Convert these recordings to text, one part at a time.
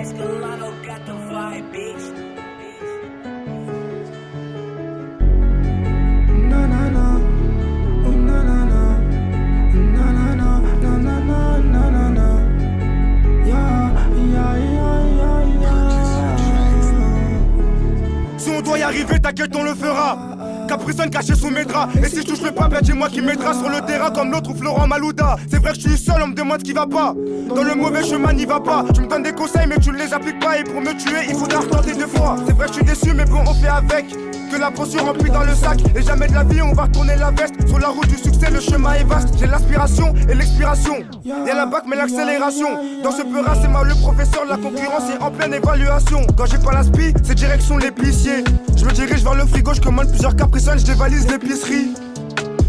Escalado got the vibe, bitch. Na na na, oh na na na, na na na, na na na, na na na, yeah, yeah, yeah, yeah, yeah. Si on doit y arriver, t'inquiète, on le fera. Capricone caché sous mes draps. Et si je touche le pas, ben dis-moi qui m'aidera sur le terrain comme l'autre ou Florent Malouda. C'est vrai que je suis seul, on me demande ce qui va pas. Dans le mauvais chemin, n'y va pas. Tu me donnes des conseils, mais tu ne les appliques pas. Et pour me tuer, il faudra retenter deux fois. C'est vrai que je suis déçu, mais bon, on fait avec. Que la potion remplie dans le sac. Et jamais de la vie, on va retourner la veste. Sur la route du succès, le chemin est vaste. J'ai l'aspiration et l'expiration. Y'a la bac, mais l'accélération. Dans ce peurat, c'est moi le professeur. La concurrence est en pleine évaluation. Quand j'ai pas l'aspi, c'est direction l'épicier. Je me dirige vers le frigo, je commande plusieurs capriciones, je dévalise l'épicerie.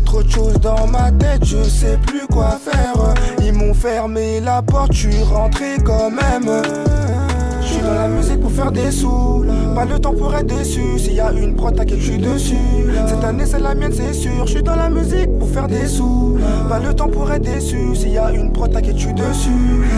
Trop de choses dans ma tête, je sais plus quoi faire. Ils m'ont fermé la porte, je suis rentré quand même. Je suis dans la musique pour faire des sous. Pas le temps pour être déçu. S'il y a une prod, t'inquiète, je suis dessus. Cette année c'est la mienne, c'est sûr. Je suis dans la musique pour faire des sous. Pas le temps pour être déçu. S'il y a une prod, t'inquiète, je suis dessus.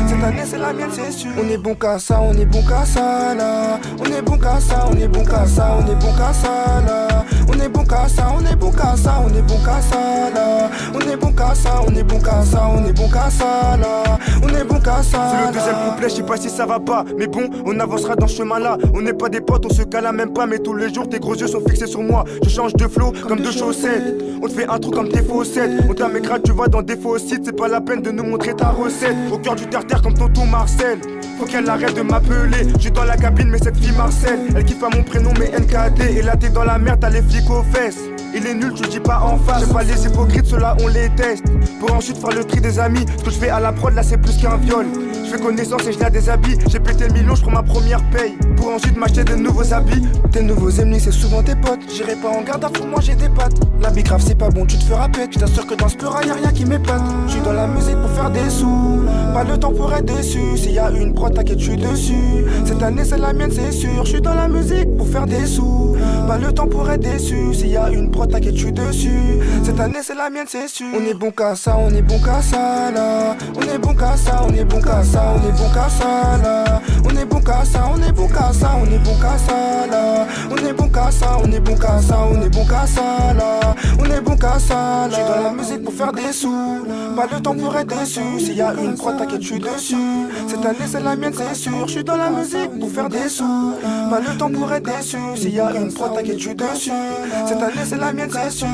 Cette année c'est la mienne, c'est sûr. On est bon qu'à ça, on est bon qu'à ça là. On est bon qu'à ça, on est bon qu'à ça, on est bon qu'à ça là. On est bon qu'à ça, on est bon qu'à ça, on est bon qu'à ça là. On est bon qu'à ça, on est bon qu'à ça, on est bon qu'à ça là. On est bon qu'à ça. C'est le deuxième couplet, je sais pas si ça va pas. Mais bon, on avancera dans ce chemin là. On n'est pas des potes, on se cala même pas. Mais tous les jours tes gros yeux sont fixés sur moi. Je change de flow comme de chaussettes. On te fait un trou comme tes faussettes. On t'a mes crades, tu vois dans des faux sites. C'est pas la peine de nous montrer ta recette. Au cœur du terre-terre comme tonton Marcel. Faut qu'elle arrête de m'appeler. Je suis dans la cabine mais cette fille Marcel. Elle kiffe pas mon prénom mais NKD. Et là t'es dans la merde, t'as les flics aux fesses. Il est nul, tu le dis pas en face. J'aime pas les hypocrites, ceux-là on les teste. Pour ensuite faire le tri des amis. Ce que je fais à la prod là c'est plus qu'un viol. Je fais connaissance et je la déshabille. J'ai pété le million, je prends ma première paye. Pour ensuite m'acheter de nouveaux habits. Tes nouveaux ennemis c'est souvent tes potes. J'irai pas en garde à pour manger des pâtes. La bicrave c'est pas bon, tu te feras pète. Je t'assure que dans ce peur y'a rien qui m'épate. Je suis dans la musique pour faire des sous. Pas le temps pour être déçu. S'il y a une prod t'inquiète, je suis dessus. Cette année c'est la mienne c'est sûr. Je suis dans la musique pour faire des sous. Pas le temps pour être déçu. S'il y a une prod t'inquiète, je suis dessus. Cette année c'est la mienne c'est sûr. On est bon qu'à ça, on est bon qu'à ça là. On est bon qu'à ça, on est bon qu'à ça, on est bon qu'à ça là. On est bon qu'à ça, on est bon qu'à ça, on est bon qu'à ça là. On est bon qu'à ça, on est bon qu'à ça, on est bon qu'à ça là. On est bon qu'à ça là. Je suis dans la musique pour faire des sous. Pas le temps pour être déçu. S'il y a une prod t'inquiète, je suis dessus. Cette année c'est la mienne c'est sûr. Je suis dans la musique pour faire des sous. Pas le temps pour être déçu. S'il y a une prod t'inquiète, je suis dessus. Cette année c'est la mienne c'est sûr.